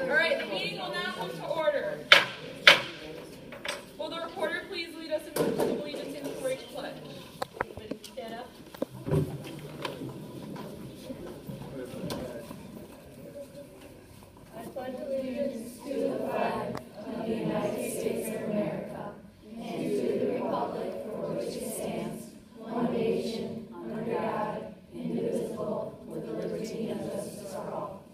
All right, the meeting will now come to order. Will the reporter please lead us in the pledge of allegiance and the 4-H pledge? Everybody stand up. I pledge allegiance to the flag of the United States of America and to the republic for which it stands, one nation, under God, indivisible, with liberty and justice for all.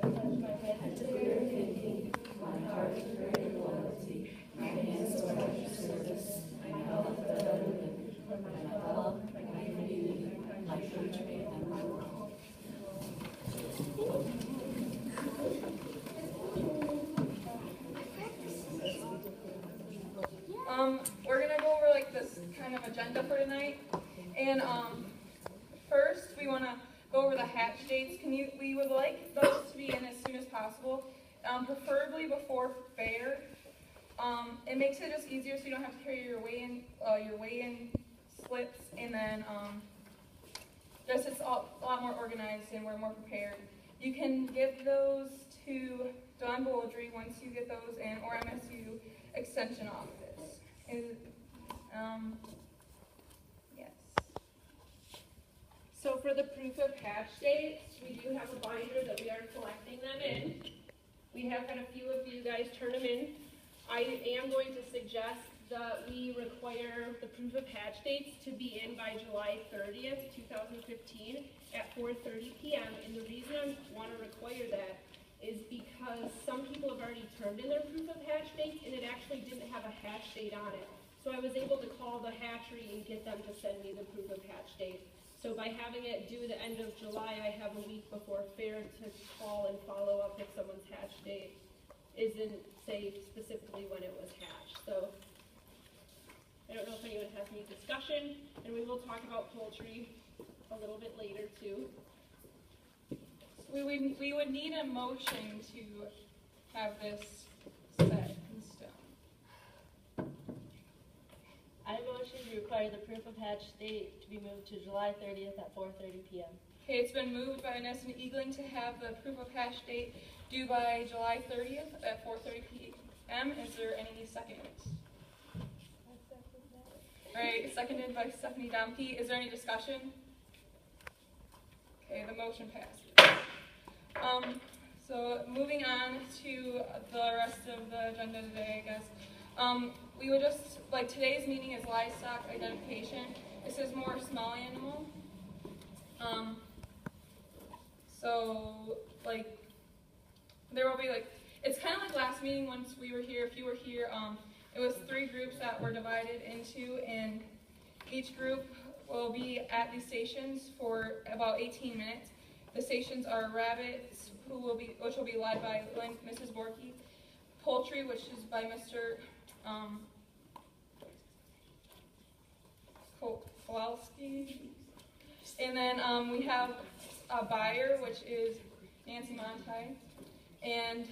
I pledge my head to clear thinking, my heart to great loyalty, my hands to righteous service, my health to better living, my love, my community, my country, and my world. We're gonna go over like this kind of agenda for tonight, and first we want to go over the hatch dates. We would like those to be in as soon as possible, preferably before fair. It makes it just easier so you don't have to carry your weigh-in slips, and then just it's a lot more organized and we're more prepared. You can give those to Don Bouldry once you get those in, or MSU Extension office. Yes. So for the proof of hatch dates, we do have a binder that we are collecting them in. We have had a few of you guys turn them in. I am going to suggest that we require the proof of hatch dates to be in by July 30th, 2015 at 4:30 p.m. And the reason I want to require that is because some people have already turned in their proof of hatch dates and it actually didn't have a hatch date on it. So I was able to call the hatchery and get them to send me the proof of hatch date. So by having it due the end of July, I have a week before fair to call and follow up if someone's hatch date isn't, say, specifically when it was hatched. So I don't know if anyone has any discussion, and we will talk about poultry a little bit later too. We would need a motion to have this set in stone. I motion to require the proof of hatch date to be moved to July 30th at 4:30 p.m. Okay, it's been moved by Ness and Eagling to have the proof of hatch date due by July 30th at 4:30 p.m. Is there any seconds? All right, seconded by Stephanie Domke. Is there any discussion? Okay, the motion passes. So moving on to the rest of the agenda today, I guess. We would just, like, today's meeting is livestock identification. This is more small animal. So, like, there will be, like, it's kind of like last meeting once we were here, if you were here, it was 3 groups that were divided into, and each group will be at these stations for about 18 minutes. The stations are rabbits, which will be led by Mrs. Borky, poultry, which is by Mr. Kowalski, and then we have a buyer, which is Nancy Monti, and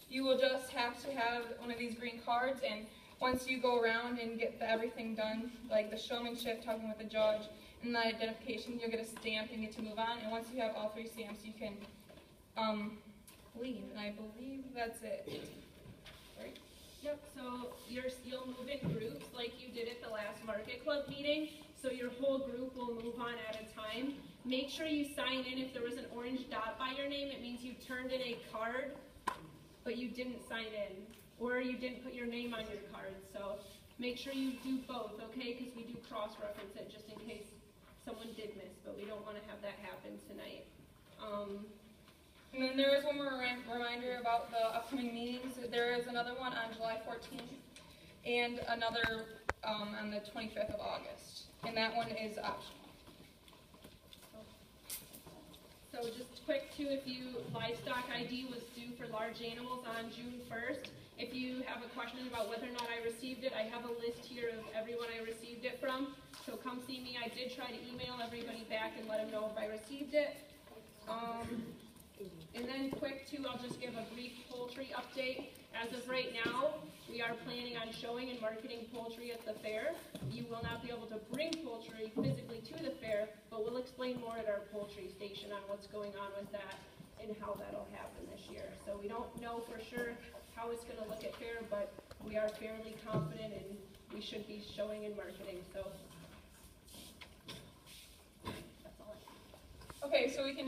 you will just have to have one of these green cards, and once you go around and get everything done, like the showmanship, talking with the judge, and the identification, you'll get a stamp and get to move on, and once you have all 3 stamps, you can leave, and I believe that's it. Right? Yep, so you'll move in groups like you did at the last Market Club meeting, so your whole group will move on at a time. Make sure you sign in. If there was an orange dot by your name, it means you turned in a card, but you didn't sign in, or you didn't put your name on your card. So make sure you do both, okay, because we do cross-reference it just in case someone did miss, but we don't want to have that happen tonight. And then there is one more reminder about the upcoming meetings. There is another one on July 14th and another on the 25th of August. And that one is optional. So just quick too, if you livestock ID was due for large animals on June 1st. If you have a question about whether or not I received it, I have a list here of everyone I received it from. So come see me. I did try to email everybody back and let them know if I received it. And then quick too, I'll just give a brief poultry update. As of right now, we are planning on showing and marketing poultry at the fair. You will not be able to bring poultry physically to the fair, but we'll explain more at our poultry station on what's going on with that. and how that'll happen this year. So we don't know for sure how it's gonna look at fair, but we are fairly confident and we should be showing and marketing, so. That's all I have. Okay, so we can